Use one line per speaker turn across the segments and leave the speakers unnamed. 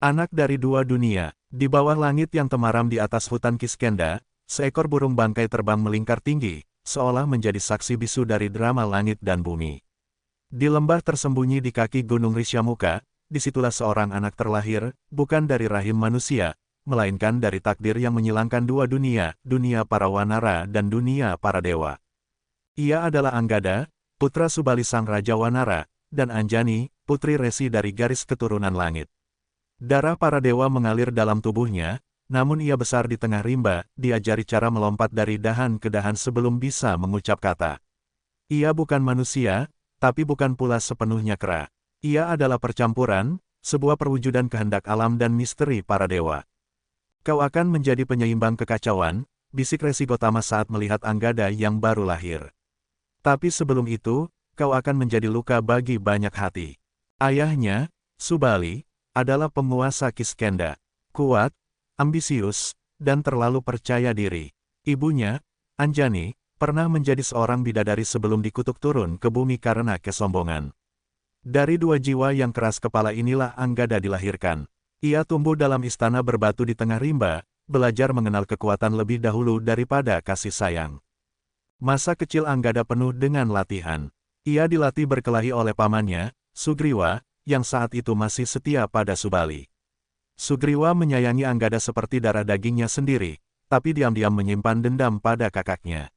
Anak dari dua dunia, di bawah langit yang temaram di atas hutan Kiskenda, seekor burung bangkai terbang melingkar tinggi, seolah menjadi saksi bisu dari drama langit dan bumi. Di lembah tersembunyi di kaki Gunung Risyamuka, disitulah seorang anak terlahir, bukan dari rahim manusia, melainkan dari takdir yang menyilangkan dua dunia, dunia para wanara dan dunia para dewa. Ia adalah Anggada, putra Subali sang Raja Wanara, dan Anjani, putri Resi dari garis keturunan langit. Darah para dewa mengalir dalam tubuhnya, namun ia besar di tengah rimba, diajari cara melompat dari dahan ke dahan sebelum bisa mengucap kata. Ia bukan manusia, tapi bukan pula sepenuhnya kera. Ia adalah percampuran, sebuah perwujudan kehendak alam dan misteri para dewa. Kau akan menjadi penyeimbang kekacauan, bisik Resi Gotama saat melihat Anggada yang baru lahir. Tapi sebelum itu, kau akan menjadi luka bagi banyak hati. Ayahnya, Subali, adalah penguasa Kiskenda, kuat, ambisius, dan terlalu percaya diri. Ibunya, Anjani, pernah menjadi seorang bidadari sebelum dikutuk turun ke bumi karena kesombongan. Dari dua jiwa yang keras kepala inilah Anggada dilahirkan. Ia tumbuh dalam istana berbatu di tengah rimba, belajar mengenal kekuatan lebih dahulu daripada kasih sayang. Masa kecil Anggada penuh dengan latihan. Ia dilatih berkelahi oleh pamannya, Sugriwa, yang saat itu masih setia pada Subali. Sugriwa menyayangi Anggada seperti darah dagingnya sendiri, tapi diam-diam menyimpan dendam pada kakaknya.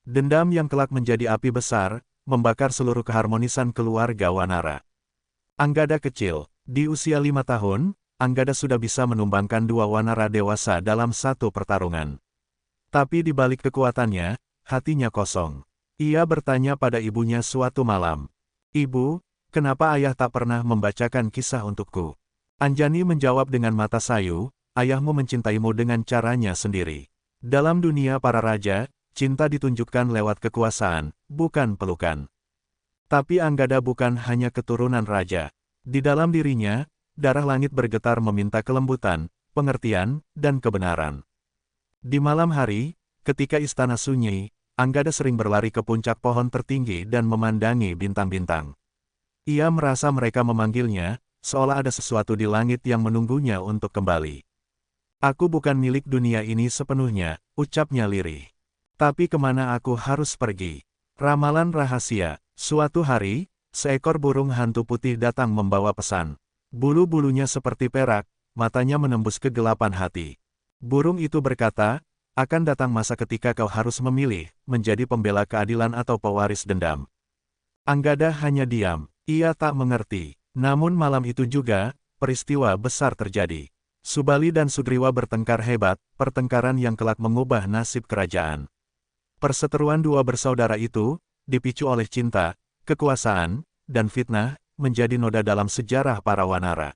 Dendam yang kelak menjadi api besar, membakar seluruh keharmonisan keluarga Wanara. Anggada kecil, di usia 5 tahun, Anggada sudah bisa menumbangkan dua Wanara dewasa dalam satu pertarungan. Tapi di balik kekuatannya, hatinya kosong. Ia bertanya pada ibunya suatu malam, "Ibu, kenapa ayah tak pernah membacakan kisah untukku?" Anjani menjawab dengan mata sayu, "Ayahmu mencintaimu dengan caranya sendiri. Dalam dunia para raja, cinta ditunjukkan lewat kekuasaan, bukan pelukan." Tapi Anggada bukan hanya keturunan raja. Di dalam dirinya, darah langit bergetar meminta kelembutan, pengertian, dan kebenaran. Di malam hari, ketika istana sunyi, Anggada sering berlari ke puncak pohon tertinggi dan memandangi bintang-bintang. Ia merasa mereka memanggilnya, seolah ada sesuatu di langit yang menunggunya untuk kembali. "Aku bukan milik dunia ini sepenuhnya," ucapnya lirih. "Tapi kemana aku harus pergi?" Ramalan rahasia. Suatu hari, seekor burung hantu putih datang membawa pesan. Bulu-bulunya seperti perak, matanya menembus kegelapan hati. Burung itu berkata, "Akan datang masa ketika kau harus memilih, menjadi pembela keadilan atau pewaris dendam." Anggada hanya diam, ia tak mengerti. Namun malam itu juga, peristiwa besar terjadi. Subali dan Sugriwa bertengkar hebat, pertengkaran yang kelak mengubah nasib kerajaan. Perseteruan dua bersaudara itu, dipicu oleh cinta, kekuasaan, dan fitnah, menjadi noda dalam sejarah para Wanara.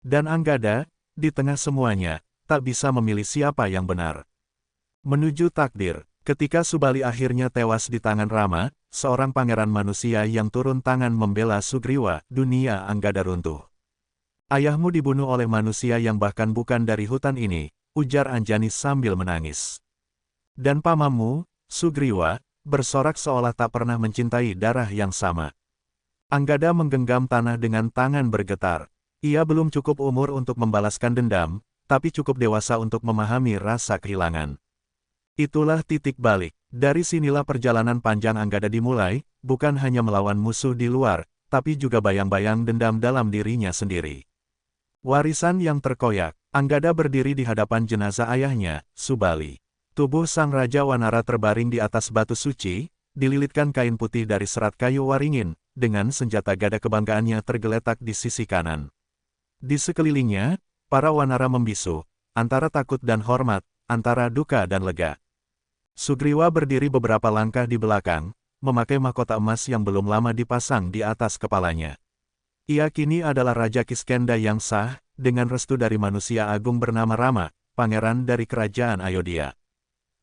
Dan Anggada, di tengah semuanya, tak bisa memilih siapa yang benar. Menuju takdir, ketika Subali akhirnya tewas di tangan Rama, seorang pangeran manusia yang turun tangan membela Sugriwa, dunia Anggada runtuh. "Ayahmu dibunuh oleh manusia yang bahkan bukan dari hutan ini," ujar Anjani sambil menangis. "Dan pamanmu, Sugriwa, bersorak seolah tak pernah mencintai darah yang sama." Anggada menggenggam tanah dengan tangan bergetar. Ia belum cukup umur untuk membalaskan dendam, tapi cukup dewasa untuk memahami rasa kehilangan. Itulah titik balik. Dari sinilah perjalanan panjang Anggada dimulai, bukan hanya melawan musuh di luar, tapi juga bayang-bayang dendam dalam dirinya sendiri. Warisan yang terkoyak. Anggada berdiri di hadapan jenazah ayahnya, Subali. Tubuh sang Raja Wanara terbaring di atas batu suci, dililitkan kain putih dari serat kayu waringin, dengan senjata gada kebanggaannya tergeletak di sisi kanan. Di sekelilingnya, para Wanara membisu, antara takut dan hormat, antara duka dan lega. Sugriwa berdiri beberapa langkah di belakang, memakai mahkota emas yang belum lama dipasang di atas kepalanya. Ia kini adalah Raja Kiskenda yang sah, dengan restu dari manusia agung bernama Rama, pangeran dari kerajaan Ayodhya.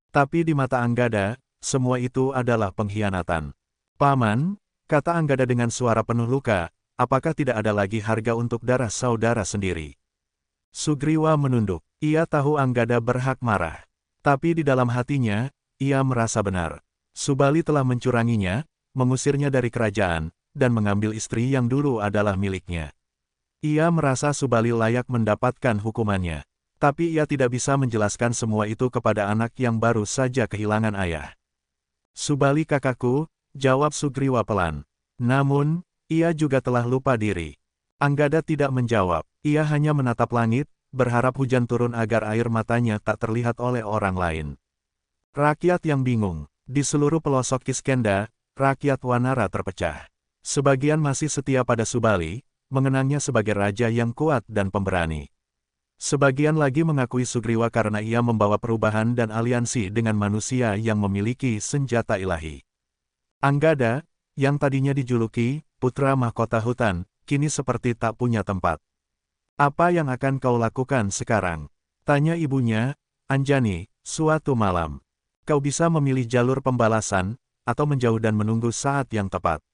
Tapi di mata Anggada, semua itu adalah pengkhianatan. "Paman," kata Anggada dengan suara penuh luka, "apakah tidak ada lagi harga untuk darah saudara sendiri?" Sugriwa menunduk. Ia tahu Anggada berhak marah. Tapi di dalam hatinya, ia merasa benar. Subali telah mencuranginya, mengusirnya dari kerajaan, dan mengambil istri yang dulu adalah miliknya. Ia merasa Subali layak mendapatkan hukumannya. Tapi ia tidak bisa menjelaskan semua itu kepada anak yang baru saja kehilangan ayah. Subali kakakku, jawab Sugriwa pelan. Namun, ia juga telah lupa diri. Anggada tidak menjawab, ia hanya menatap langit, berharap hujan turun agar air matanya tak terlihat oleh orang lain. Rakyat yang bingung. Di seluruh pelosok Kiskenda, rakyat Wanara terpecah. Sebagian masih setia pada Subali, mengenangnya sebagai raja yang kuat dan pemberani. Sebagian lagi mengakui Sugriwa karena ia membawa perubahan dan aliansi dengan manusia yang memiliki senjata ilahi. Anggada, yang tadinya dijuluki putra mahkota hutan, kini seperti tak punya tempat. Apa yang akan kau lakukan sekarang? Tanya ibunya, Anjani, suatu malam. Kau bisa memilih jalur pembalasan, atau menjauh dan menunggu saat yang tepat.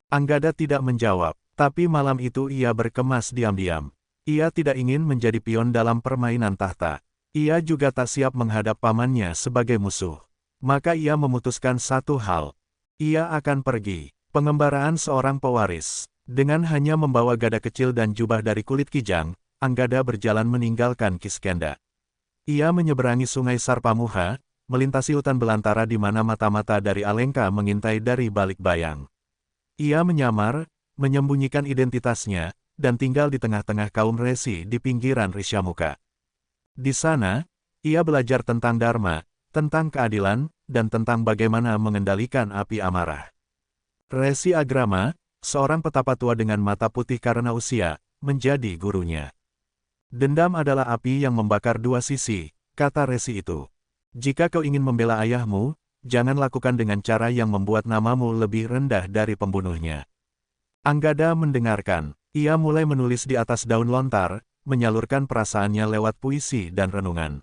Anggada tidak menjawab, tapi malam itu ia berkemas diam-diam. Ia tidak ingin menjadi pion dalam permainan tahta. Ia juga tak siap menghadap pamannya sebagai musuh. Maka ia memutuskan satu hal. Ia akan pergi. Pengembaraan seorang pewaris. Dengan hanya membawa gada kecil dan jubah dari kulit kijang, Anggada berjalan meninggalkan Kiskenda. Ia menyeberangi sungai Sarpamuha, melintasi hutan belantara di mana mata-mata dari Alengka mengintai dari balik bayang. Ia menyamar, menyembunyikan identitasnya, dan tinggal di tengah-tengah kaum resi di pinggiran Risyamuka. Di sana, ia belajar tentang dharma, tentang keadilan, dan tentang bagaimana mengendalikan api amarah. Resi Agrama, seorang petapa tua dengan mata putih karena usia, menjadi gurunya. Dendam adalah api yang membakar dua sisi, kata resi itu. Jika kau ingin membela ayahmu, jangan lakukan dengan cara yang membuat namamu lebih rendah dari pembunuhnya. Anggada mendengarkan. Ia mulai menulis di atas daun lontar, menyalurkan perasaannya lewat puisi dan renungan.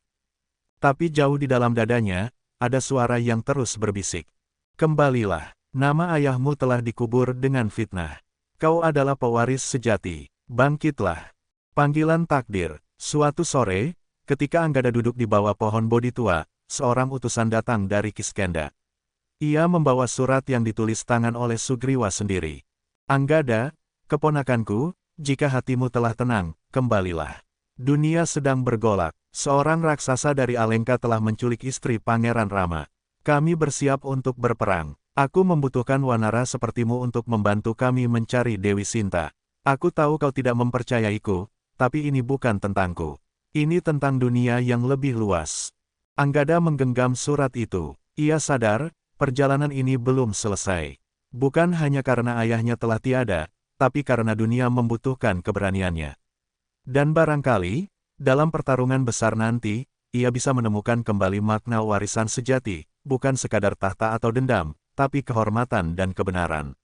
Tapi jauh di dalam dadanya, ada suara yang terus berbisik. Kembalilah, nama ayahmu telah dikubur dengan fitnah. Kau adalah pewaris sejati, bangkitlah. Panggilan takdir. Suatu sore, ketika Anggada duduk di bawah pohon bodhi tua, seorang utusan datang dari Kiskenda. Ia membawa surat yang ditulis tangan oleh Sugriwa sendiri. Anggada, keponakanku, jika hatimu telah tenang, kembalilah. Dunia sedang bergolak. Seorang raksasa dari Alengka telah menculik istri Pangeran Rama. Kami bersiap untuk berperang. Aku membutuhkan wanara sepertimu untuk membantu kami mencari Dewi Sinta. Aku tahu kau tidak mempercayaiku, tapi ini bukan tentangku. Ini tentang dunia yang lebih luas. Anggada menggenggam surat itu. Ia sadar, perjalanan ini belum selesai. Bukan hanya karena ayahnya telah tiada, tapi karena dunia membutuhkan keberaniannya. Dan barangkali, dalam pertarungan besar nanti, ia bisa menemukan kembali makna warisan sejati, bukan sekadar tahta atau dendam, tapi kehormatan dan kebenaran.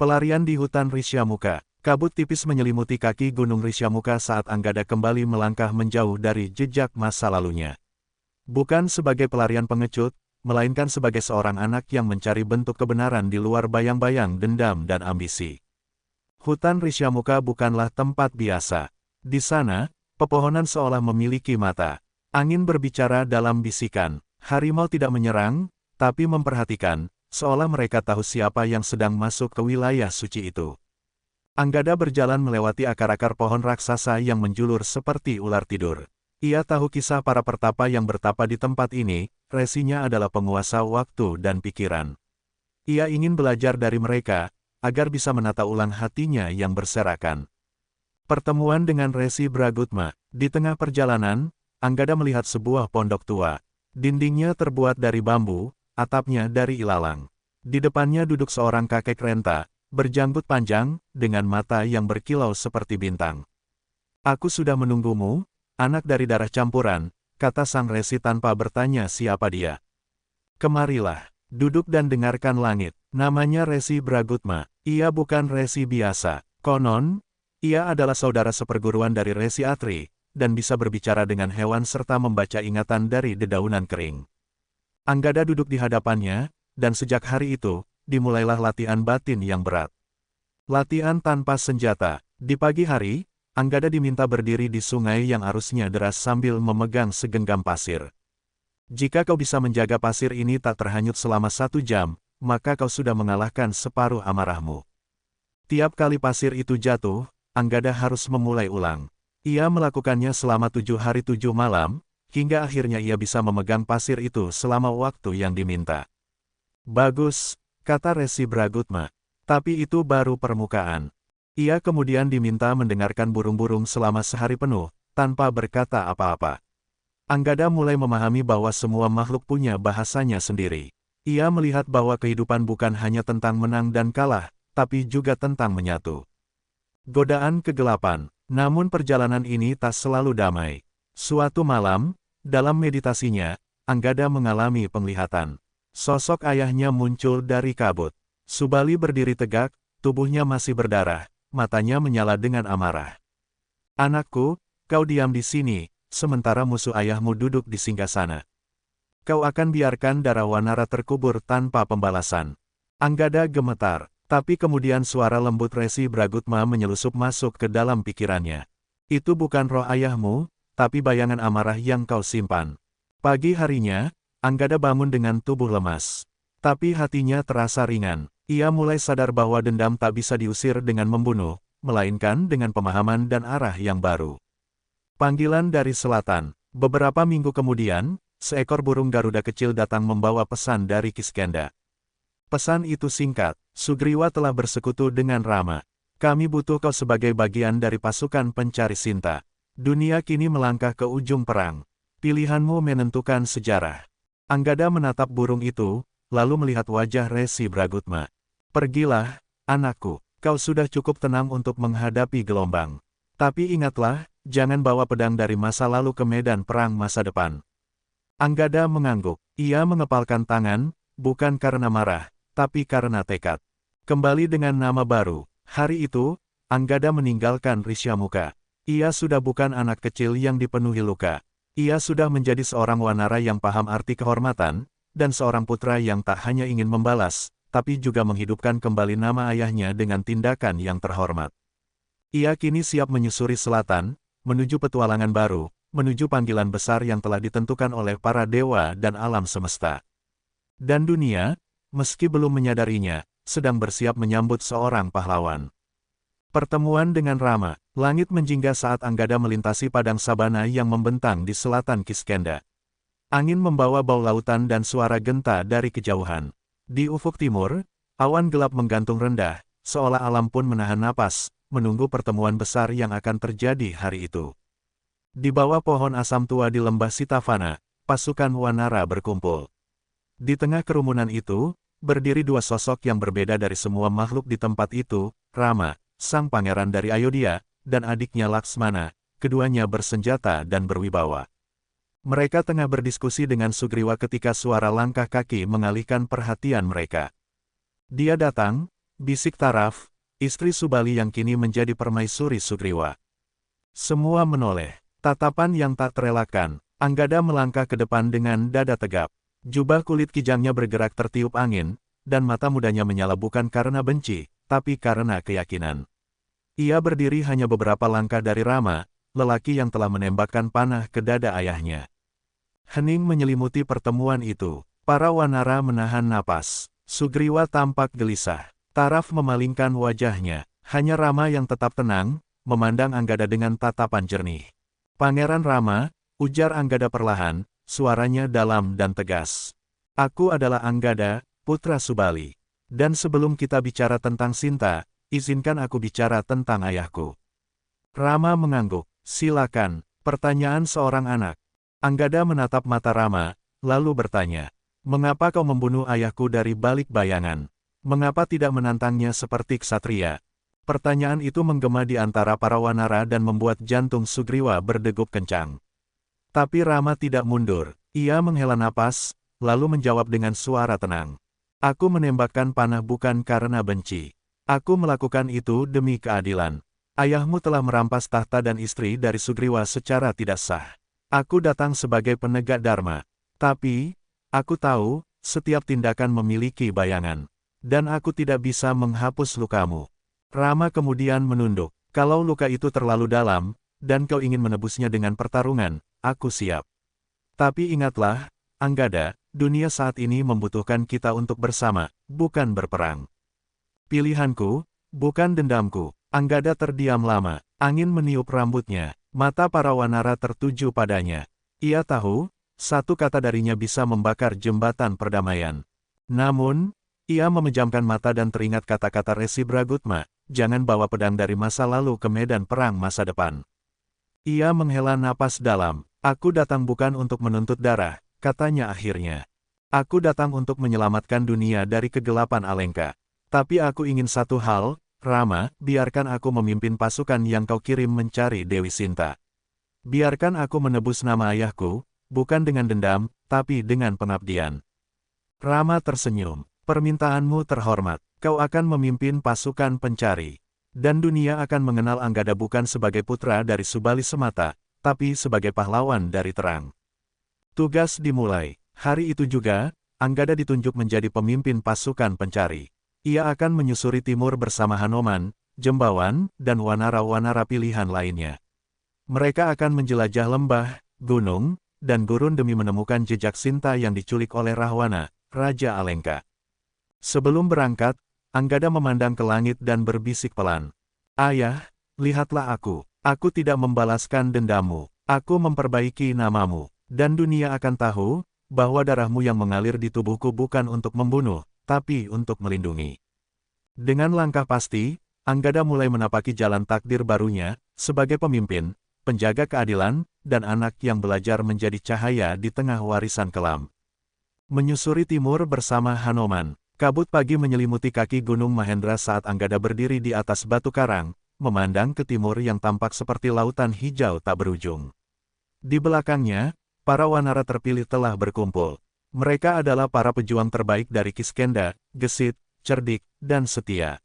Pelarian di hutan Risyamuka. Kabut tipis menyelimuti kaki gunung Risyamuka saat Anggada kembali melangkah menjauh dari jejak masa lalunya. Bukan sebagai pelarian pengecut, melainkan sebagai seorang anak yang mencari bentuk kebenaran di luar bayang-bayang dendam dan ambisi. Hutan Risyamuka bukanlah tempat biasa. Di sana, pepohonan seolah memiliki mata. Angin berbicara dalam bisikan. Harimau tidak menyerang, tapi memperhatikan, seolah mereka tahu siapa yang sedang masuk ke wilayah suci itu. Anggada berjalan melewati akar-akar pohon raksasa yang menjulur seperti ular tidur. Ia tahu kisah para pertapa yang bertapa di tempat ini, resinya adalah penguasa waktu dan pikiran. Ia ingin belajar dari mereka, agar bisa menata ulang hatinya yang berserakan. Pertemuan dengan Resi Bragutma. Di tengah perjalanan, Anggada melihat sebuah pondok tua. Dindingnya terbuat dari bambu, atapnya dari ilalang. Di depannya duduk seorang kakek renta, berjanggut panjang, dengan mata yang berkilau seperti bintang. Aku sudah menunggumu, anak dari darah campuran, kata sang resi tanpa bertanya siapa dia. Kemarilah, duduk dan dengarkan langit. Namanya Resi Bragutma. Ia bukan resi biasa. Konon, ia adalah saudara seperguruan dari Resi Atri, dan bisa berbicara dengan hewan serta membaca ingatan dari dedaunan kering. Anggada duduk di hadapannya, dan sejak hari itu, dimulailah latihan batin yang berat. Latihan tanpa senjata. Di pagi hari, Anggada diminta berdiri di sungai yang arusnya deras sambil memegang segenggam pasir. Jika kau bisa menjaga pasir ini tak terhanyut selama 1 jam, maka kau sudah mengalahkan separuh amarahmu. Tiap kali pasir itu jatuh, Anggada harus memulai ulang. Ia melakukannya selama 7 hari 7 malam, hingga akhirnya ia bisa memegang pasir itu selama waktu yang diminta. Bagus, kata Resi Bragutma. Tapi itu baru permukaan. Ia kemudian diminta mendengarkan burung-burung selama sehari penuh, tanpa berkata apa-apa. Anggada mulai memahami bahwa semua makhluk punya bahasanya sendiri. Ia melihat bahwa kehidupan bukan hanya tentang menang dan kalah, tapi juga tentang menyatu. Godaan kegelapan, namun perjalanan ini tak selalu damai. Suatu malam, dalam meditasinya, Anggada mengalami penglihatan. Sosok ayahnya muncul dari kabut. Subali berdiri tegak, tubuhnya masih berdarah, matanya menyala dengan amarah. Anakku, kau diam di sini, sementara musuh ayahmu duduk di singgasana. Kau akan biarkan darah Wanara terkubur tanpa pembalasan. Anggada gemetar, tapi kemudian suara lembut Resi Bragutma menyelusup masuk ke dalam pikirannya. Itu bukan roh ayahmu, tapi bayangan amarah yang kau simpan. Pagi harinya, Anggada bangun dengan tubuh lemas. Tapi hatinya terasa ringan. Ia mulai sadar bahwa dendam tak bisa diusir dengan membunuh, melainkan dengan pemahaman dan arah yang baru. Panggilan dari selatan. Beberapa minggu kemudian, seekor burung Garuda kecil datang membawa pesan dari Kiskenda. Pesan itu singkat, Sugriwa telah bersekutu dengan Rama. Kami butuh kau sebagai bagian dari pasukan pencari Sinta. Dunia kini melangkah ke ujung perang. Pilihanmu menentukan sejarah. Anggada menatap burung itu, lalu melihat wajah Resi Bragutma. Pergilah, anakku, kau sudah cukup tenang untuk menghadapi gelombang. Tapi ingatlah, jangan bawa pedang dari masa lalu ke medan perang masa depan. Anggada mengangguk, ia mengepalkan tangan, bukan karena marah, tapi karena tekad. Kembali dengan nama baru, hari itu, Anggada meninggalkan Risyamuka. Ia sudah bukan anak kecil yang dipenuhi luka. Ia sudah menjadi seorang Wanara yang paham arti kehormatan, dan seorang putra yang tak hanya ingin membalas, tapi juga menghidupkan kembali nama ayahnya dengan tindakan yang terhormat. Ia kini siap menyusuri selatan, menuju petualangan baru, menuju panggilan besar yang telah ditentukan oleh para dewa dan alam semesta. Dan dunia, meski belum menyadarinya, sedang bersiap menyambut seorang pahlawan. Pertemuan dengan Rama, langit menjingga saat Anggada melintasi padang sabana yang membentang di selatan Kiskenda. Angin membawa bau lautan dan suara genta dari kejauhan. Di ufuk timur, awan gelap menggantung rendah, seolah alam pun menahan napas, menunggu pertemuan besar yang akan terjadi hari itu. Di bawah pohon asam tua di lembah Sitavana, pasukan Wanara berkumpul. Di tengah kerumunan itu, berdiri dua sosok yang berbeda dari semua makhluk di tempat itu, Rama, sang pangeran dari Ayodhya, dan adiknya Laksmana, keduanya bersenjata dan berwibawa. Mereka tengah berdiskusi dengan Sugriwa ketika suara langkah kaki mengalihkan perhatian mereka. Dia datang, bisik Taraf, istri Subali yang kini menjadi permaisuri Sugriwa. Semua menoleh, tatapan yang tak terelakkan. Anggada melangkah ke depan dengan dada tegap. Jubah kulit kijangnya bergerak tertiup angin, dan mata mudanya menyala bukan karena benci, tapi karena keyakinan. Ia berdiri hanya beberapa langkah dari Rama, lelaki yang telah menembakkan panah ke dada ayahnya. Hening menyelimuti pertemuan itu. Para Wanara menahan napas. Sugriwa tampak gelisah. Taraf memalingkan wajahnya. Hanya Rama yang tetap tenang, memandang Anggada dengan tatapan jernih. Pangeran Rama, ujar Anggada perlahan, suaranya dalam dan tegas. Aku adalah Anggada, putra Subali. Dan sebelum kita bicara tentang Sinta, izinkan aku bicara tentang ayahku. Rama mengangguk. Silakan, pertanyaan seorang anak. Anggada menatap mata Rama, lalu bertanya, mengapa kau membunuh ayahku dari balik bayangan? Mengapa tidak menantangnya seperti ksatria? Pertanyaan itu menggema di antara para Wanara dan membuat jantung Sugriwa berdegup kencang. Tapi Rama tidak mundur, ia menghela napas, lalu menjawab dengan suara tenang. Aku menembakkan panah bukan karena benci. Aku melakukan itu demi keadilan. Ayahmu telah merampas tahta dan istri dari Sugriwa secara tidak sah. Aku datang sebagai penegak dharma. Tapi, aku tahu, setiap tindakan memiliki bayangan. Dan aku tidak bisa menghapus lukamu. Rama kemudian menunduk. Kalau luka itu terlalu dalam, dan kau ingin menebusnya dengan pertarungan, aku siap. Tapi ingatlah, Anggada, dunia saat ini membutuhkan kita untuk bersama, bukan berperang. Pilihanku, bukan dendamku. Anggada terdiam lama. Angin meniup rambutnya. Mata para wanara tertuju padanya. Ia tahu, satu kata darinya bisa membakar jembatan perdamaian. Namun, ia memejamkan mata dan teringat kata-kata Resi Bragutma, jangan bawa pedang dari masa lalu ke medan perang masa depan. Ia menghela napas dalam. Aku datang bukan untuk menuntut darah, katanya akhirnya. Aku datang untuk menyelamatkan dunia dari kegelapan Alengka. Tapi aku ingin satu hal, Rama, biarkan aku memimpin pasukan yang kau kirim mencari Dewi Sinta. Biarkan aku menebus nama ayahku, bukan dengan dendam, tapi dengan pengabdian. Rama tersenyum. Permintaanmu terhormat. Kau akan memimpin pasukan pencari. Dan dunia akan mengenal Anggada bukan sebagai putra dari Subali semata, tapi sebagai pahlawan dari terang. Tugas dimulai. Hari itu juga, Anggada ditunjuk menjadi pemimpin pasukan pencari. Ia akan menyusuri timur bersama Hanoman, Jembawan, dan wanara-wanara pilihan lainnya. Mereka akan menjelajah lembah, gunung, dan gurun demi menemukan jejak Sinta yang diculik oleh Rahwana, Raja Alengka. Sebelum berangkat, Anggada memandang ke langit dan berbisik pelan. Ayah, lihatlah aku. Aku tidak membalaskan dendammu. Aku memperbaiki namamu. Dan dunia akan tahu, bahwa darahmu yang mengalir di tubuhku bukan untuk membunuh, tapi untuk melindungi. Dengan langkah pasti, Anggada mulai menapaki jalan takdir barunya, sebagai pemimpin, penjaga keadilan, dan anak yang belajar menjadi cahaya di tengah warisan kelam. Menyusuri timur bersama Hanoman, kabut pagi menyelimuti kaki Gunung Mahendra saat Anggada berdiri di atas batu karang, memandang ke timur yang tampak seperti lautan hijau tak berujung. Di belakangnya, para wanara terpilih telah berkumpul. Mereka adalah para pejuang terbaik dari Kiskenda, gesit, cerdik, dan setia.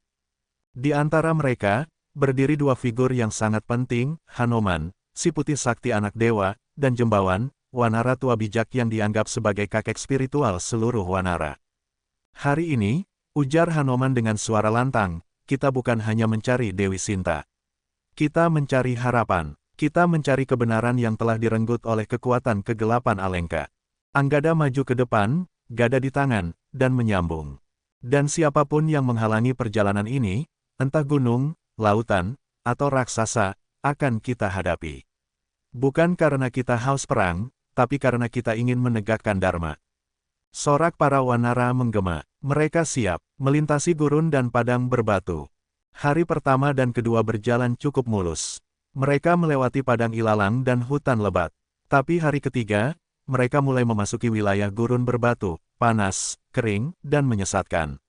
Di antara mereka, berdiri dua figur yang sangat penting, Hanoman, si putih sakti anak dewa, dan Jembawan, wanara tua bijak yang dianggap sebagai kakek spiritual seluruh wanara. Hari ini, ujar Hanoman dengan suara lantang, kita bukan hanya mencari Dewi Sinta. Kita mencari harapan. Kita mencari kebenaran yang telah direnggut oleh kekuatan kegelapan Alengka. Anggada maju ke depan, gada di tangan, dan menyambung. Dan siapapun yang menghalangi perjalanan ini, entah gunung, lautan, atau raksasa, akan kita hadapi. Bukan karena kita haus perang, tapi karena kita ingin menegakkan dharma. Sorak para wanara menggema. Mereka siap melintasi gurun dan padang berbatu. Hari pertama dan kedua berjalan cukup mulus. Mereka melewati padang ilalang dan hutan lebat. Tapi hari ketiga, mereka mulai memasuki wilayah gurun berbatu, panas, kering, dan menyesatkan.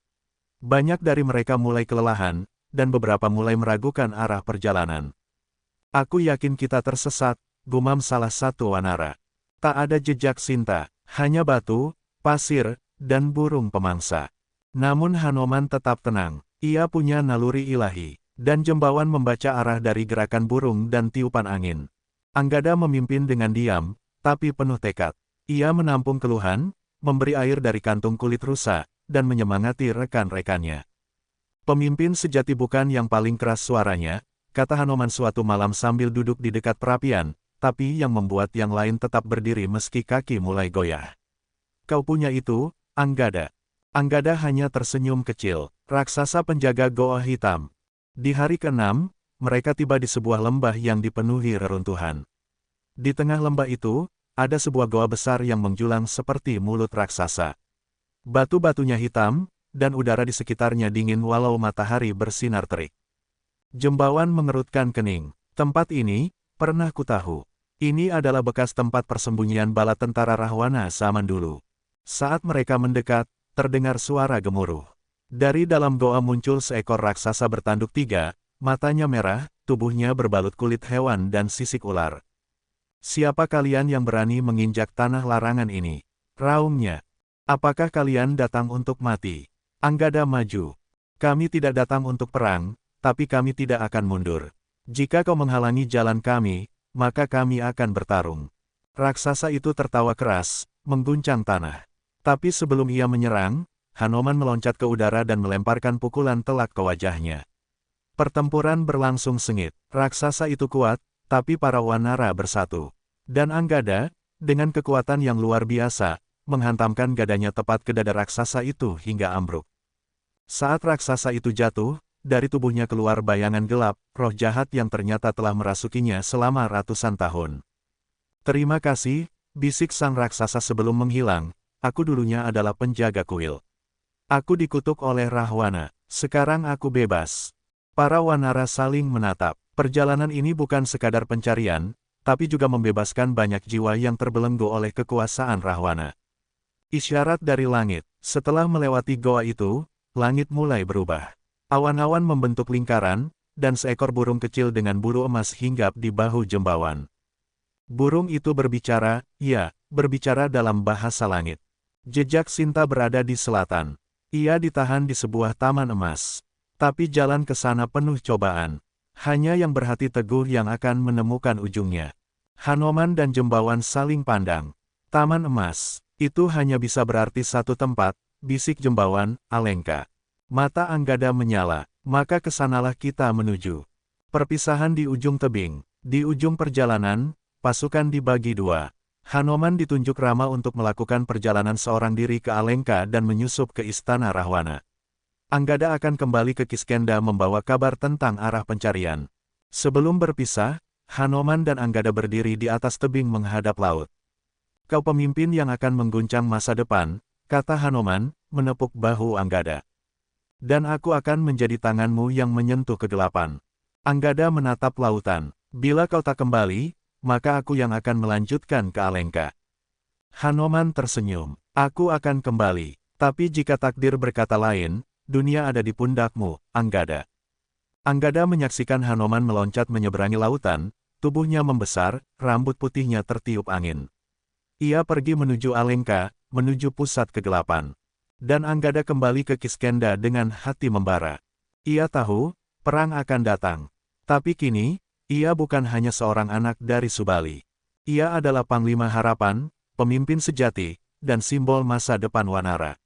Banyak dari mereka mulai kelelahan, dan beberapa mulai meragukan arah perjalanan. Aku yakin kita tersesat, gumam salah satu wanara. Tak ada jejak Sinta, hanya batu, pasir, dan burung pemangsa. Namun Hanoman tetap tenang. Ia punya naluri ilahi, dan Jembawan membaca arah dari gerakan burung dan tiupan angin. Anggada memimpin dengan diam, tapi penuh tekad. Ia menampung keluhan, memberi air dari kantung kulit rusa, dan menyemangati rekan-rekannya. Pemimpin sejati bukan yang paling keras suaranya, kata Hanoman suatu malam sambil duduk di dekat perapian, tapi yang membuat yang lain tetap berdiri meski kaki mulai goyah. Kau punya itu, Anggada. Anggada hanya tersenyum kecil, raksasa penjaga goa hitam. Di hari ke-6, mereka tiba di sebuah lembah yang dipenuhi reruntuhan. Di tengah lembah itu, ada sebuah goa besar yang menjulang seperti mulut raksasa. Batu-batunya hitam, dan udara di sekitarnya dingin walau matahari bersinar terik. Jembawan mengerutkan kening. Tempat ini, pernah kutahu. Ini adalah bekas tempat persembunyian bala tentara Rahwana zaman dulu. Saat mereka mendekat, terdengar suara gemuruh. Dari dalam goa muncul seekor raksasa bertanduk tiga, matanya merah, tubuhnya berbalut kulit hewan dan sisik ular. Siapa kalian yang berani menginjak tanah larangan ini? Raungnya. Apakah kalian datang untuk mati? Anggada maju. Kami tidak datang untuk perang, tapi kami tidak akan mundur. Jika kau menghalangi jalan kami, maka kami akan bertarung. Raksasa itu tertawa keras, mengguncang tanah. Tapi sebelum ia menyerang, Hanoman meloncat ke udara dan melemparkan pukulan telak ke wajahnya. Pertempuran berlangsung sengit. Raksasa itu kuat, tapi para wanara bersatu. Dan Anggada, dengan kekuatan yang luar biasa, menghantamkan gadanya tepat ke dada raksasa itu hingga ambruk. Saat raksasa itu jatuh, dari tubuhnya keluar bayangan gelap, roh jahat yang ternyata telah merasukinya selama ratusan tahun. Terima kasih, bisik sang raksasa sebelum menghilang, aku dulunya adalah penjaga kuil. Aku dikutuk oleh Rahwana, sekarang aku bebas. Para wanara saling menatap. Perjalanan ini bukan sekadar pencarian, tapi juga membebaskan banyak jiwa yang terbelenggu oleh kekuasaan Rahwana. Isyarat dari langit, setelah melewati goa itu, langit mulai berubah. Awan-awan membentuk lingkaran, dan seekor burung kecil dengan bulu emas hinggap di bahu jembawan. Burung itu berbicara, ya, berbicara dalam bahasa langit. Jejak Sinta berada di selatan. Ia ditahan di sebuah taman emas. Tapi jalan ke sana penuh cobaan. Hanya yang berhati teguh yang akan menemukan ujungnya. Hanoman dan jembawan saling pandang. Taman emas, itu hanya bisa berarti satu tempat, bisik jembawan, Alengka. Mata Anggada menyala, maka kesanalah kita menuju. Perpisahan di ujung tebing. Di ujung perjalanan, pasukan dibagi dua. Hanoman ditunjuk Rama untuk melakukan perjalanan seorang diri ke Alengka dan menyusup ke istana Rahwana. Anggada akan kembali ke Kiskenda membawa kabar tentang arah pencarian. Sebelum berpisah, Hanoman dan Anggada berdiri di atas tebing menghadap laut. Kau pemimpin yang akan mengguncang masa depan, kata Hanoman, menepuk bahu Anggada. Dan aku akan menjadi tanganmu yang menyentuh kegelapan. Anggada menatap lautan. Bila kau tak kembali, maka aku yang akan melanjutkan ke Alengka. Hanoman tersenyum. Aku akan kembali. Tapi jika takdir berkata lain, dunia ada di pundakmu, Anggada. Anggada menyaksikan Hanoman meloncat menyeberangi lautan, tubuhnya membesar, rambut putihnya tertiup angin. Ia pergi menuju Alengka, menuju pusat kegelapan. Dan Anggada kembali ke Kiskenda dengan hati membara. Ia tahu, perang akan datang. Tapi kini, ia bukan hanya seorang anak dari Subali. Ia adalah Panglima Harapan, pemimpin sejati, dan simbol masa depan Wanara.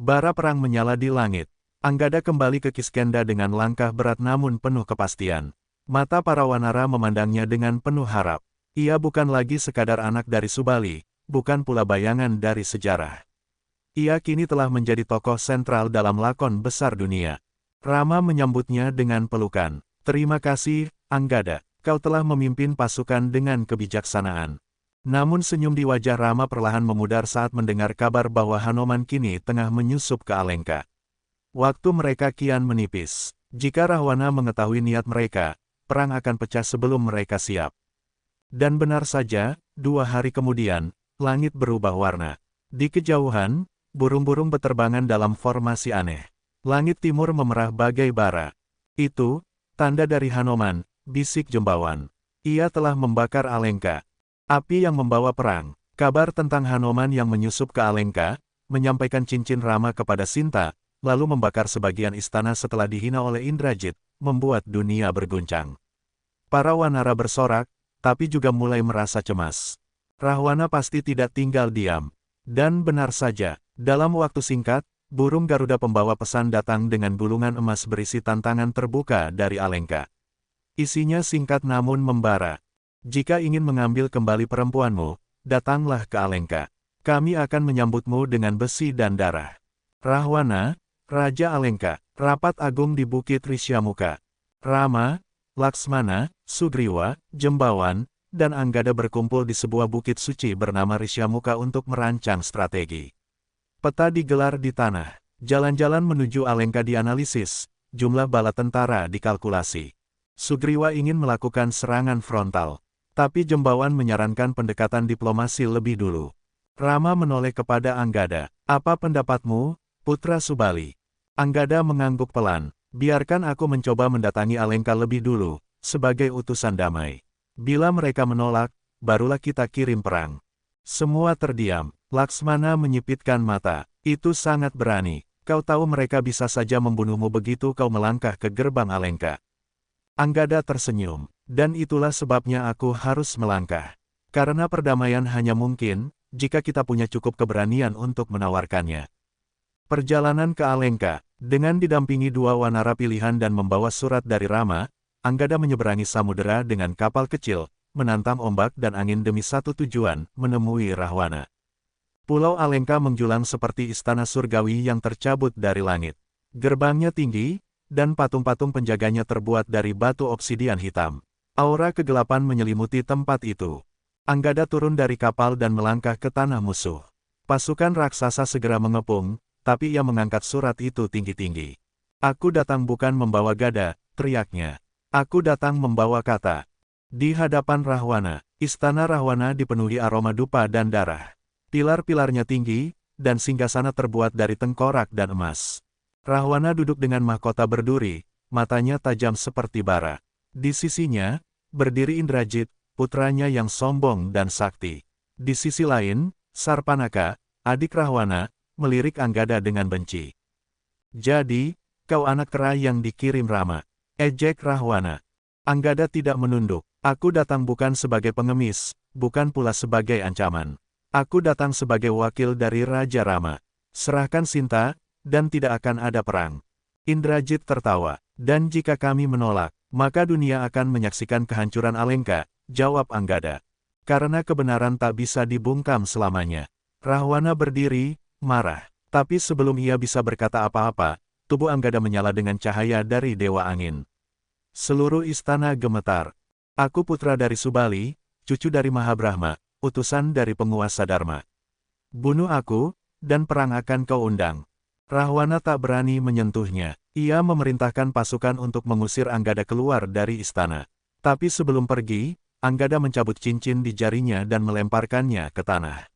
Bara perang menyala di langit. Anggada kembali ke Kiskenda dengan langkah berat namun penuh kepastian. Mata para Wanara memandangnya dengan penuh harap. Ia bukan lagi sekadar anak dari Subali, bukan pula bayangan dari sejarah. Ia kini telah menjadi tokoh sentral dalam lakon besar dunia. Rama menyambutnya dengan pelukan. Terima kasih, Anggada. Kau telah memimpin pasukan dengan kebijaksanaan. Namun senyum di wajah Rama perlahan memudar saat mendengar kabar bahwa Hanoman kini tengah menyusup ke Alengka. Waktu mereka kian menipis. Jika Rahwana mengetahui niat mereka, perang akan pecah sebelum mereka siap. Dan benar saja, 2 hari kemudian, langit berubah warna. Di kejauhan, burung-burung beterbangan dalam formasi aneh. Langit timur memerah bagai bara. Itu, tanda dari Hanoman, bisik jembawan. Ia telah membakar Alengka. Api yang membawa perang. Kabar tentang Hanoman yang menyusup ke Alengka, menyampaikan cincin Rama kepada Sinta, lalu membakar sebagian istana setelah dihina oleh Indrajit, membuat dunia berguncang. Para Wanara bersorak, tapi juga mulai merasa cemas. Rahwana pasti tidak tinggal diam. Dan benar saja. Dalam waktu singkat, burung Garuda pembawa pesan datang dengan gulungan emas berisi tantangan terbuka dari Alengka. Isinya singkat namun membara. Jika ingin mengambil kembali perempuanmu, datanglah ke Alengka. Kami akan menyambutmu dengan besi dan darah. Rahwana, Raja Alengka, rapat agung di Bukit Risyamuka. Rama, Laksmana, Sugriwa, Jembawan, dan Anggada berkumpul di sebuah bukit suci bernama Risyamuka untuk merancang strategi. Peta digelar di tanah. Jalan-jalan menuju Alengka dianalisis, jumlah bala tentara dikalkulasi. Sugriwa ingin melakukan serangan frontal. Tapi Jembawan menyarankan pendekatan diplomasi lebih dulu. Rama menoleh kepada Anggada. Apa pendapatmu, Putra Subali? Anggada mengangguk pelan. Biarkan aku mencoba mendatangi Alengka lebih dulu, sebagai utusan damai. Bila mereka menolak, barulah kita kirim perang. Semua terdiam. Laksmana menyipitkan mata. Itu sangat berani. Kau tahu mereka bisa saja membunuhmu begitu kau melangkah ke gerbang Alengka. Anggada tersenyum. Dan itulah sebabnya aku harus melangkah. Karena perdamaian hanya mungkin, jika kita punya cukup keberanian untuk menawarkannya. Perjalanan ke Alengka, dengan didampingi 2 wanara pilihan dan membawa surat dari Rama, Anggada menyeberangi samudera dengan kapal kecil, menantang ombak dan angin demi satu tujuan, menemui Rahwana. Pulau Alengka menjulang seperti istana surgawi yang tercabut dari langit. Gerbangnya tinggi, dan patung-patung penjaganya terbuat dari batu obsidian hitam. Aura kegelapan menyelimuti tempat itu. Anggada turun dari kapal dan melangkah ke tanah musuh. Pasukan raksasa segera mengepung, tapi ia mengangkat surat itu tinggi-tinggi. "Aku datang bukan membawa gada," teriaknya. "Aku datang membawa kata." Di hadapan Rahwana, istana Rahwana dipenuhi aroma dupa dan darah. Pilar-pilarnya tinggi, dan singgasana terbuat dari tengkorak dan emas. Rahwana duduk dengan mahkota berduri, matanya tajam seperti bara. Di sisinya, berdiri Indrajit, putranya yang sombong dan sakti. Di sisi lain, Sarpanaka, adik Rahwana, melirik Anggada dengan benci. "Jadi, kau anak kera yang dikirim Rama," ejek Rahwana. Anggada tidak menunduk. "Aku datang bukan sebagai pengemis, bukan pula sebagai ancaman. Aku datang sebagai wakil dari Raja Rama. Serahkan Sinta, dan tidak akan ada perang." Indrajit tertawa. "Dan jika kami menolak, maka dunia akan menyaksikan kehancuran Alengka," jawab Anggada. "Karena kebenaran tak bisa dibungkam selamanya." Rahwana berdiri, marah. Tapi sebelum ia bisa berkata apa-apa, tubuh Anggada menyala dengan cahaya dari Dewa Angin. Seluruh istana gemetar. "Aku putra dari Subali, cucu dari Mahabrahma, utusan dari penguasa Dharma. Bunuh aku, dan perang akan kau undang." Rahwana tak berani menyentuhnya. Ia memerintahkan pasukan untuk mengusir Anggada keluar dari istana. Tapi sebelum pergi, Anggada mencabut cincin di jarinya dan melemparkannya ke tanah.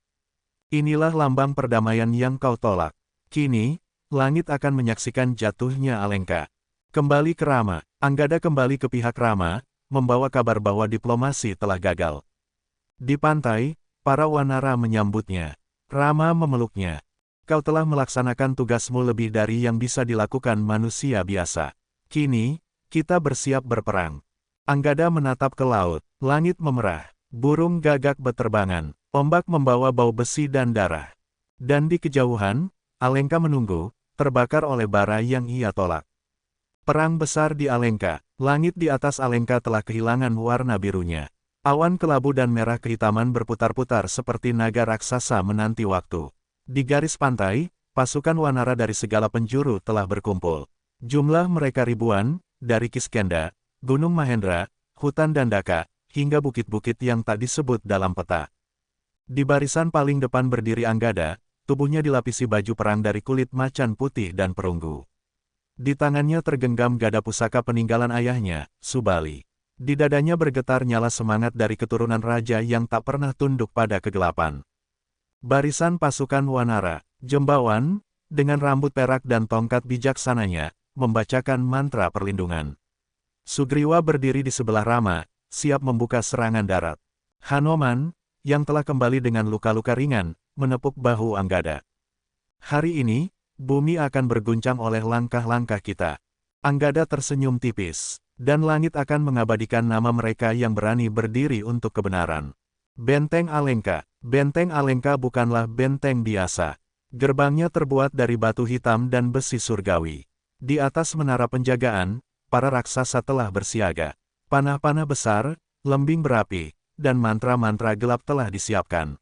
"Inilah lambang perdamaian yang kau tolak. Kini, langit akan menyaksikan jatuhnya Alengka." Kembali ke Rama, Anggada kembali ke pihak Rama, membawa kabar bahwa diplomasi telah gagal. Di pantai, para wanara menyambutnya. Rama memeluknya. "Kau telah melaksanakan tugasmu lebih dari yang bisa dilakukan manusia biasa. Kini, kita bersiap berperang." Anggada menatap ke laut, langit memerah, burung gagak beterbangan, ombak membawa bau besi dan darah. Dan di kejauhan, Alengka menunggu, terbakar oleh bara yang ia tolak. Perang besar di Alengka. Langit di atas Alengka telah kehilangan warna birunya. Awan kelabu dan merah kehitaman berputar-putar seperti naga raksasa menanti waktu. Di garis pantai, pasukan wanara dari segala penjuru telah berkumpul. Jumlah mereka ribuan, dari Kiskenda, Gunung Mahendra, hutan Dandaka, hingga bukit-bukit yang tak disebut dalam peta. Di barisan paling depan berdiri Anggada, tubuhnya dilapisi baju perang dari kulit macan putih dan perunggu. Di tangannya tergenggam gada pusaka peninggalan ayahnya, Subali. Di dadanya bergetar nyala semangat dari keturunan raja yang tak pernah tunduk pada kegelapan. Barisan pasukan wanara, Jembawan, dengan rambut perak dan tongkat bijaksananya, membacakan mantra perlindungan. Sugriwa berdiri di sebelah Rama, siap membuka serangan darat. Hanoman, yang telah kembali dengan luka-luka ringan, menepuk bahu Anggada. "Hari ini, bumi akan berguncang oleh langkah-langkah kita." Anggada tersenyum tipis, dan langit akan mengabadikan nama mereka yang berani berdiri untuk kebenaran. Benteng Alengka. Benteng Alengka bukanlah benteng biasa. Gerbangnya terbuat dari batu hitam dan besi surgawi. Di atas menara penjagaan, para raksasa telah bersiaga. Panah-panah besar, lembing berapi, dan mantra-mantra gelap telah disiapkan.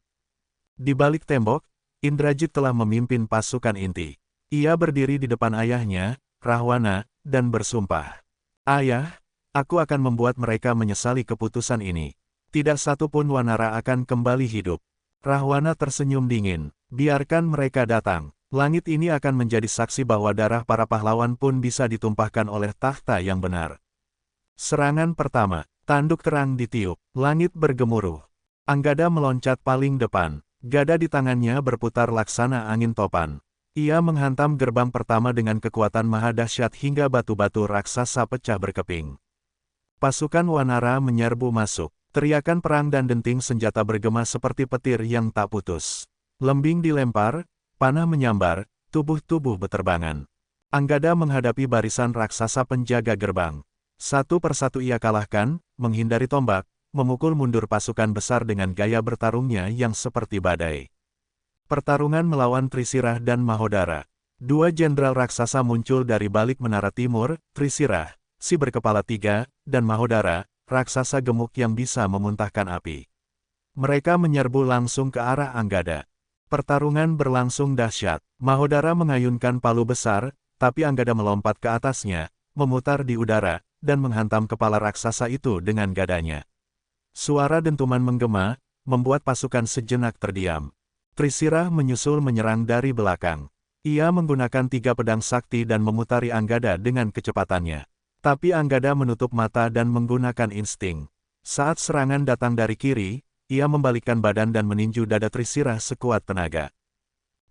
Di balik tembok, Indrajit telah memimpin pasukan inti. Ia berdiri di depan ayahnya, Rahwana, dan bersumpah. "Ayah, aku akan membuat mereka menyesali keputusan ini. Tidak satu pun wanara akan kembali hidup." Rahwana tersenyum dingin. "Biarkan mereka datang. Langit ini akan menjadi saksi bahwa darah para pahlawan pun bisa ditumpahkan oleh tahta yang benar." Serangan pertama. Tanduk terang ditiup. Langit bergemuruh. Anggada meloncat paling depan. Gada di tangannya berputar laksana angin topan. Ia menghantam gerbang pertama dengan kekuatan maha dahsyat hingga batu-batu raksasa pecah berkeping. Pasukan wanara menyerbu masuk. Teriakan perang dan denting senjata bergema seperti petir yang tak putus. Lembing dilempar, panah menyambar, tubuh-tubuh beterbangan. Anggada menghadapi barisan raksasa penjaga gerbang. Satu persatu ia kalahkan, menghindari tombak, memukul mundur pasukan besar dengan gaya bertarungnya yang seperti badai. Pertarungan melawan Trisirah dan Mahodara. Dua jenderal raksasa muncul dari balik menara timur, Trisirah, si berkepala tiga, dan Mahodara, raksasa gemuk yang bisa memuntahkan api. Mereka menyerbu langsung ke arah Anggada. Pertarungan berlangsung dahsyat. Mahodara mengayunkan palu besar, tapi Anggada melompat ke atasnya, memutar di udara, dan menghantam kepala raksasa itu dengan gadanya. Suara dentuman menggema, membuat pasukan sejenak terdiam. Trisirah menyusul menyerang dari belakang. Ia menggunakan 3 pedang sakti dan memutari Anggada dengan kecepatannya. Tapi Anggada menutup mata dan menggunakan insting. Saat serangan datang dari kiri, ia membalikkan badan dan meninju dada Trisirah sekuat tenaga.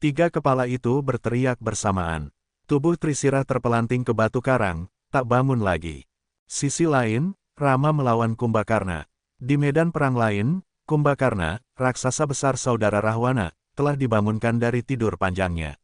3 kepala itu berteriak bersamaan. Tubuh Trisirah terpelanting ke batu karang, tak bangun lagi. Sisi lain, Rama melawan Kumbakarna. Di medan perang lain, Kumbakarna, raksasa besar saudara Rahwana, telah dibangunkan dari tidur panjangnya.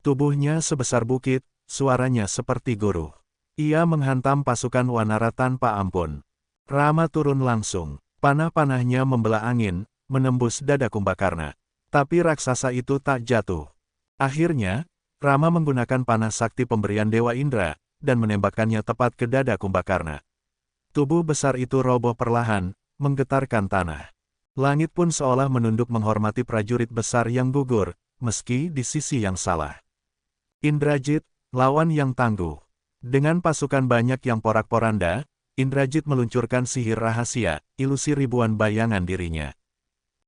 Tubuhnya sebesar bukit, suaranya seperti guruh. Ia menghantam pasukan Wanara tanpa ampun. Rama turun langsung. Panah-panahnya membelah angin, menembus dada Kumbakarna. Tapi raksasa itu tak jatuh. Akhirnya, Rama menggunakan panah sakti pemberian Dewa Indra, dan menembakkannya tepat ke dada Kumbakarna. Tubuh besar itu roboh perlahan, menggetarkan tanah. Langit pun seolah menunduk menghormati prajurit besar yang gugur, meski di sisi yang salah. Indrajit, lawan yang tangguh. Dengan pasukan banyak yang porak-poranda, Indrajit meluncurkan sihir rahasia, ilusi ribuan bayangan dirinya.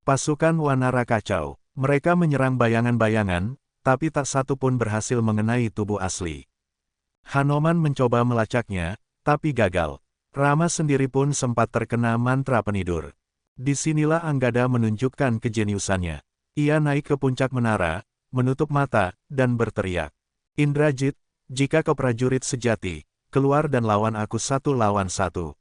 Pasukan Wanara kacau. Mereka menyerang bayangan-bayangan, tapi tak satu pun berhasil mengenai tubuh asli. Hanoman mencoba melacaknya, tapi gagal. Rama sendiri pun sempat terkena mantra penidur. Disinilah Anggada menunjukkan kejeniusannya. Ia naik ke puncak menara, menutup mata, dan berteriak. Indrajit, jika kau prajurit sejati, keluar dan lawan aku 1 lawan 1.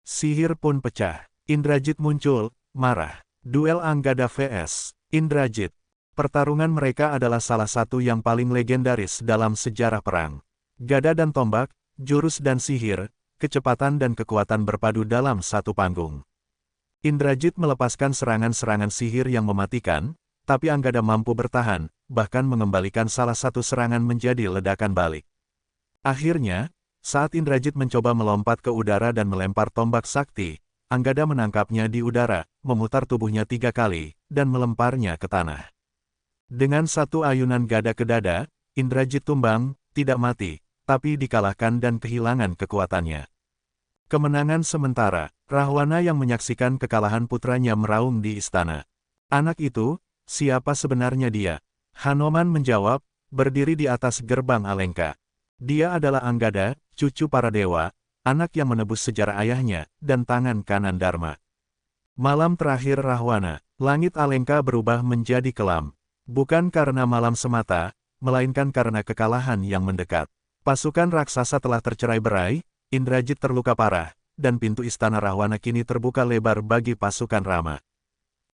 Sihir pun pecah. Indrajit muncul, marah. Duel Anggada vs Indrajit. Pertarungan mereka adalah salah satu yang paling legendaris dalam sejarah perang. Gada dan tombak, jurus dan sihir, kecepatan dan kekuatan berpadu dalam satu panggung. Indrajit melepaskan serangan-serangan sihir yang mematikan, tapi Anggada mampu bertahan, bahkan mengembalikan salah satu serangan menjadi ledakan balik. Akhirnya, saat Indrajit mencoba melompat ke udara dan melempar tombak sakti, Anggada menangkapnya di udara, memutar tubuhnya 3 kali, dan melemparnya ke tanah. Dengan satu ayunan gada ke dada, Indrajit tumbang, tidak mati, tapi dikalahkan dan kehilangan kekuatannya. Kemenangan sementara, Rahwana yang menyaksikan kekalahan putranya meraung di istana. Anak itu, siapa sebenarnya dia? Hanoman menjawab, berdiri di atas gerbang Alengka. Dia adalah Anggada, cucu para dewa, anak yang menebus sejarah ayahnya, dan tangan kanan Dharma. Malam terakhir Rahwana, langit Alengka berubah menjadi kelam. Bukan karena malam semata, melainkan karena kekalahan yang mendekat. Pasukan raksasa telah tercerai-berai, Indrajit terluka parah, dan pintu istana Rahwana kini terbuka lebar bagi pasukan Rama.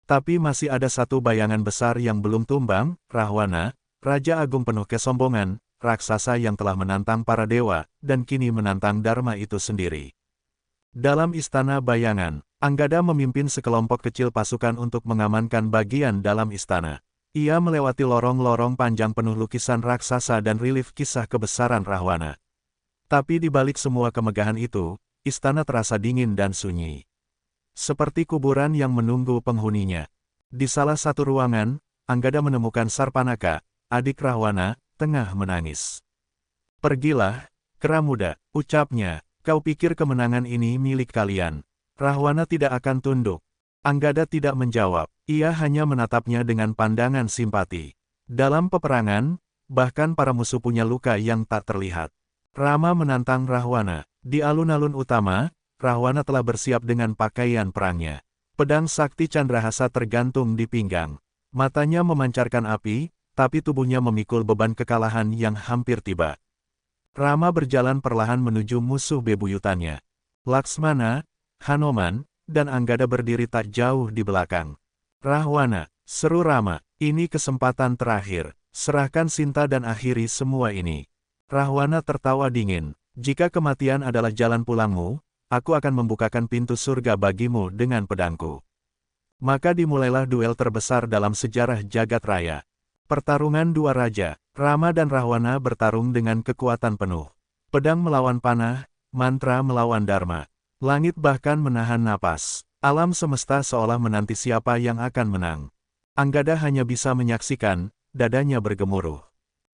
Tapi masih ada satu bayangan besar yang belum tumbang, Rahwana, Raja Agung penuh kesombongan, raksasa yang telah menantang para dewa, dan kini menantang Dharma itu sendiri. Dalam istana bayangan, Anggada memimpin sekelompok kecil pasukan untuk mengamankan bagian dalam istana. Ia melewati lorong-lorong panjang penuh lukisan raksasa dan relief kisah kebesaran Rahwana. Tapi di balik semua kemegahan itu, istana terasa dingin dan sunyi. Seperti kuburan yang menunggu penghuninya. Di salah satu ruangan, Anggada menemukan Sarpanaka, adik Rahwana, tengah menangis. Pergilah, kera muda, ucapnya, kau pikir kemenangan ini milik kalian. Rahwana tidak akan tunduk. Anggada tidak menjawab, ia hanya menatapnya dengan pandangan simpati. Dalam peperangan, bahkan para musuh punya luka yang tak terlihat. Rama menantang Rahwana. Di alun-alun utama, Rahwana telah bersiap dengan pakaian perangnya. Pedang sakti Candrahasa tergantung di pinggang. Matanya memancarkan api, tapi tubuhnya memikul beban kekalahan yang hampir tiba. Rama berjalan perlahan menuju musuh bebuyutannya. Laksmana, Hanoman, dan Anggada berdiri tak jauh di belakang. Rahwana, seru Rama, ini kesempatan terakhir, serahkan Sinta dan akhiri semua ini. Rahwana tertawa dingin, jika kematian adalah jalan pulangmu, aku akan membukakan pintu surga bagimu dengan pedangku. Maka dimulailah duel terbesar dalam sejarah jagat raya. Pertarungan dua raja, Rama dan Rahwana bertarung dengan kekuatan penuh. Pedang melawan panah, mantra melawan dharma. Langit bahkan menahan napas. Alam semesta seolah menanti siapa yang akan menang. Anggada hanya bisa menyaksikan, dadanya bergemuruh.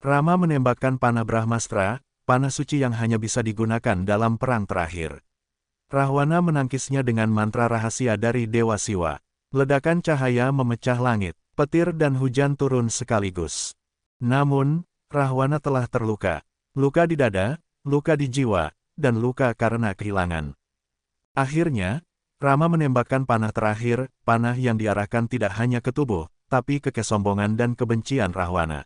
Rama menembakkan panah Brahmastra, panah suci yang hanya bisa digunakan dalam perang terakhir. Rahwana menangkisnya dengan mantra rahasia dari Dewa Siwa. Ledakan cahaya memecah langit, petir dan hujan turun sekaligus. Namun, Rahwana telah terluka. Luka di dada, luka di jiwa, dan luka karena kehilangan. Akhirnya, Rama menembakkan panah terakhir, panah yang diarahkan tidak hanya ke tubuh, tapi ke kesombongan dan kebencian Rahwana.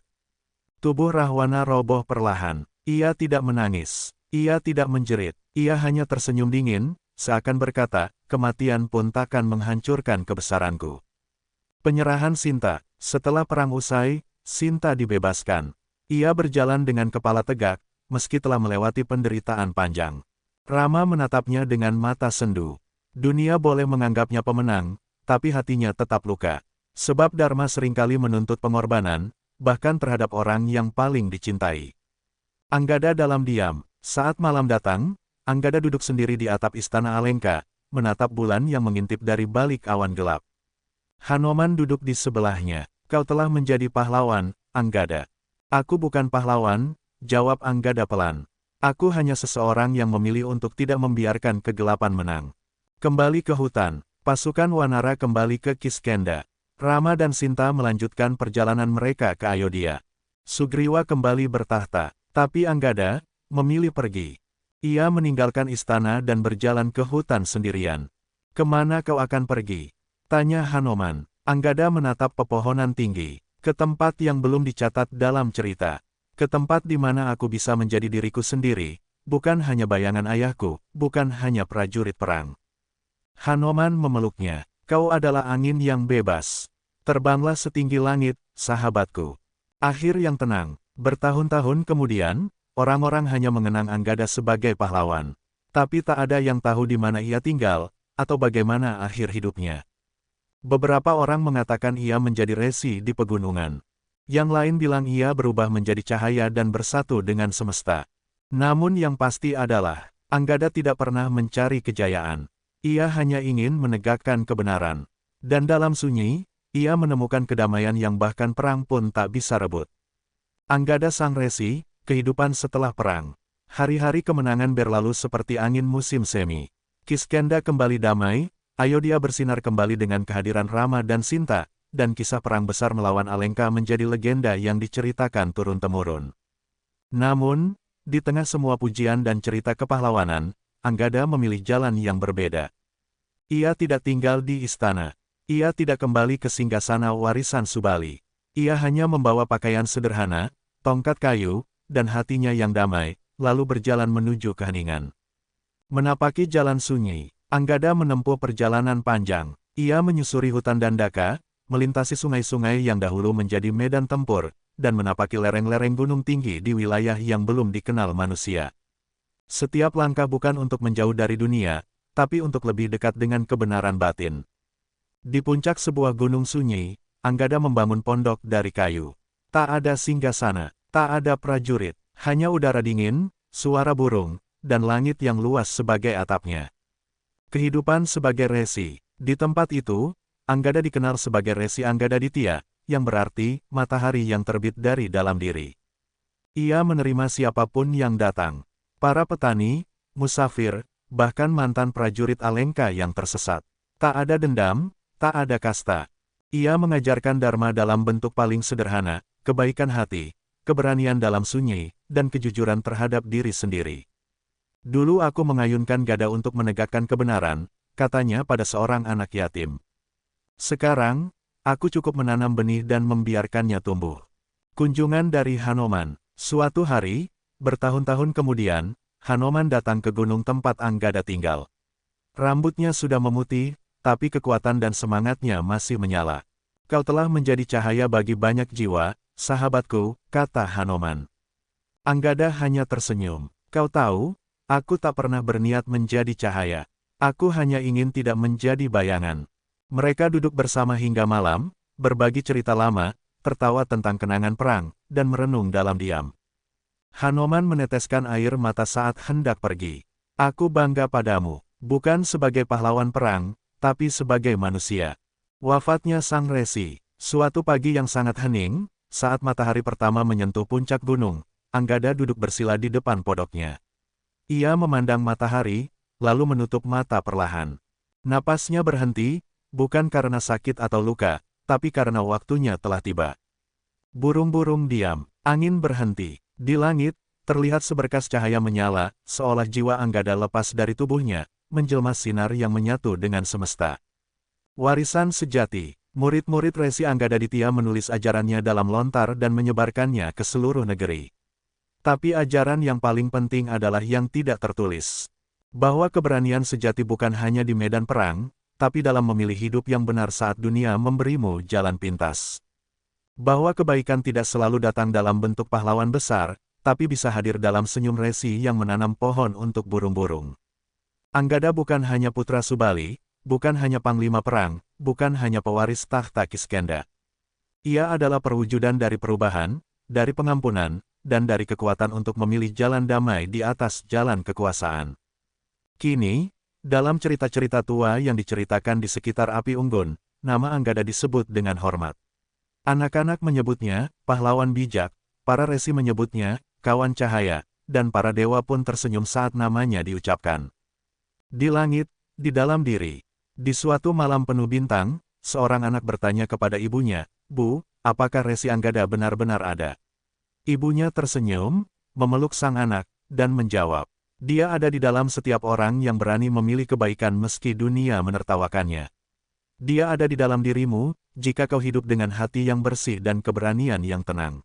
Tubuh Rahwana roboh perlahan. Ia tidak menangis. Ia tidak menjerit. Ia hanya tersenyum dingin, seakan berkata, kematian pun takkan menghancurkan kebesaranku. Penyerahan Sinta. Setelah perang usai, Sinta dibebaskan. Ia berjalan dengan kepala tegak, meski telah melewati penderitaan panjang. Rama menatapnya dengan mata sendu. Dunia boleh menganggapnya pemenang, tapi hatinya tetap luka. Sebab Dharma seringkali menuntut pengorbanan, bahkan terhadap orang yang paling dicintai. Anggada dalam diam. Saat malam datang, Anggada duduk sendiri di atap istana Alengka, menatap bulan yang mengintip dari balik awan gelap. Hanoman duduk di sebelahnya. Kau telah menjadi pahlawan, Anggada. Aku bukan pahlawan, jawab Anggada pelan. Aku hanya seseorang yang memilih untuk tidak membiarkan kegelapan menang. Kembali ke hutan, pasukan Wanara kembali ke Kiskenda. Rama dan Sinta melanjutkan perjalanan mereka ke Ayodhya. Sugriwa kembali bertahta, tapi Anggada memilih pergi. Ia meninggalkan istana dan berjalan ke hutan sendirian. Kemana kau akan pergi? Tanya Hanoman. Anggada menatap pepohonan tinggi, ke tempat yang belum dicatat dalam cerita. Ke tempat di mana aku bisa menjadi diriku sendiri, bukan hanya bayangan ayahku, bukan hanya prajurit perang. Hanoman memeluknya. Kau adalah angin yang bebas. Terbanglah setinggi langit, sahabatku. Akhir yang tenang. Bertahun-tahun kemudian, orang-orang hanya mengenang Anggada sebagai pahlawan. Tapi tak ada yang tahu di mana ia tinggal, atau bagaimana akhir hidupnya. Beberapa orang mengatakan ia menjadi resi di pegunungan. Yang lain bilang ia berubah menjadi cahaya dan bersatu dengan semesta. Namun yang pasti adalah, Anggada tidak pernah mencari kejayaan. Ia hanya ingin menegakkan kebenaran. Dan dalam sunyi, ia menemukan kedamaian yang bahkan perang pun tak bisa rebut. Anggada sang resi, kehidupan setelah perang. Hari-hari kemenangan berlalu seperti angin musim semi. Kiskenda kembali damai, Ayodhya bersinar kembali dengan kehadiran Rama dan Sinta, dan kisah perang besar melawan Alengka menjadi legenda yang diceritakan turun-temurun. Namun, di tengah semua pujian dan cerita kepahlawanan, Anggada memilih jalan yang berbeda. Ia tidak tinggal di istana. Ia tidak kembali ke singgasana warisan Subali. Ia hanya membawa pakaian sederhana, tongkat kayu, dan hatinya yang damai, lalu berjalan menuju keheningan. Menapaki jalan sunyi, Anggada menempuh perjalanan panjang. Ia menyusuri hutan Dandaka, melintasi sungai-sungai yang dahulu menjadi medan tempur, dan menapaki lereng-lereng gunung tinggi di wilayah yang belum dikenal manusia. Setiap langkah bukan untuk menjauh dari dunia, tapi untuk lebih dekat dengan kebenaran batin. Di puncak sebuah gunung sunyi, Anggada membangun pondok dari kayu. Tak ada singgasana, tak ada prajurit, hanya udara dingin, suara burung, dan langit yang luas sebagai atapnya. Kehidupan sebagai resi. Di tempat itu, Anggada dikenal sebagai Resi Anggadaditya, yang berarti matahari yang terbit dari dalam diri. Ia menerima siapapun yang datang. Para petani, musafir, bahkan mantan prajurit Alengka yang tersesat. Tak ada dendam, tak ada kasta. Ia mengajarkan Dharma dalam bentuk paling sederhana, kebaikan hati, keberanian dalam sunyi, dan kejujuran terhadap diri sendiri. Dulu aku mengayunkan gada untuk menegakkan kebenaran, katanya pada seorang anak yatim. Sekarang, aku cukup menanam benih dan membiarkannya tumbuh. Kunjungan dari Hanoman. Suatu hari, bertahun-tahun kemudian, Hanoman datang ke gunung tempat Anggada tinggal. Rambutnya sudah memutih, tapi kekuatan dan semangatnya masih menyala. Kau telah menjadi cahaya bagi banyak jiwa, sahabatku, kata Hanoman. Anggada hanya tersenyum. Kau tahu, aku tak pernah berniat menjadi cahaya. Aku hanya ingin tidak menjadi bayangan. Mereka duduk bersama hingga malam, berbagi cerita lama, tertawa tentang kenangan perang, dan merenung dalam diam. Hanoman meneteskan air mata saat hendak pergi. Aku bangga padamu, bukan sebagai pahlawan perang, tapi sebagai manusia. Wafatnya sang resi. Suatu pagi yang sangat hening, saat matahari pertama menyentuh puncak gunung, Anggada duduk bersila di depan podoknya. Ia memandang matahari, lalu menutup mata perlahan. Napasnya berhenti, bukan karena sakit atau luka, tapi karena waktunya telah tiba. Burung-burung diam, angin berhenti. Di langit, terlihat seberkas cahaya menyala, seolah jiwa Anggada lepas dari tubuhnya, menjelma sinar yang menyatu dengan semesta. Warisan sejati. Murid-murid Resi Anggadaditya menulis ajarannya dalam lontar dan menyebarkannya ke seluruh negeri. Tapi ajaran yang paling penting adalah yang tidak tertulis. Bahwa keberanian sejati bukan hanya di medan perang, tapi dalam memilih hidup yang benar saat dunia memberimu jalan pintas. Bahwa kebaikan tidak selalu datang dalam bentuk pahlawan besar, tapi bisa hadir dalam senyum resi yang menanam pohon untuk burung-burung. Anggada bukan hanya putra Subali, bukan hanya panglima perang, bukan hanya pewaris tahta Kiskenda. Ia adalah perwujudan dari perubahan, dari pengampunan, dan dari kekuatan untuk memilih jalan damai di atas jalan kekuasaan. Kini, dalam cerita-cerita tua yang diceritakan di sekitar api unggun, nama Anggada disebut dengan hormat. Anak-anak menyebutnya pahlawan bijak, para resi menyebutnya kawan cahaya, dan para dewa pun tersenyum saat namanya diucapkan. Di langit, di dalam diri. Di suatu malam penuh bintang, seorang anak bertanya kepada ibunya, "Bu, apakah Resi Anggada benar-benar ada?" Ibunya tersenyum, memeluk sang anak, dan menjawab, "Dia ada di dalam setiap orang yang berani memilih kebaikan meski dunia menertawakannya. Dia ada di dalam dirimu, jika kau hidup dengan hati yang bersih dan keberanian yang tenang."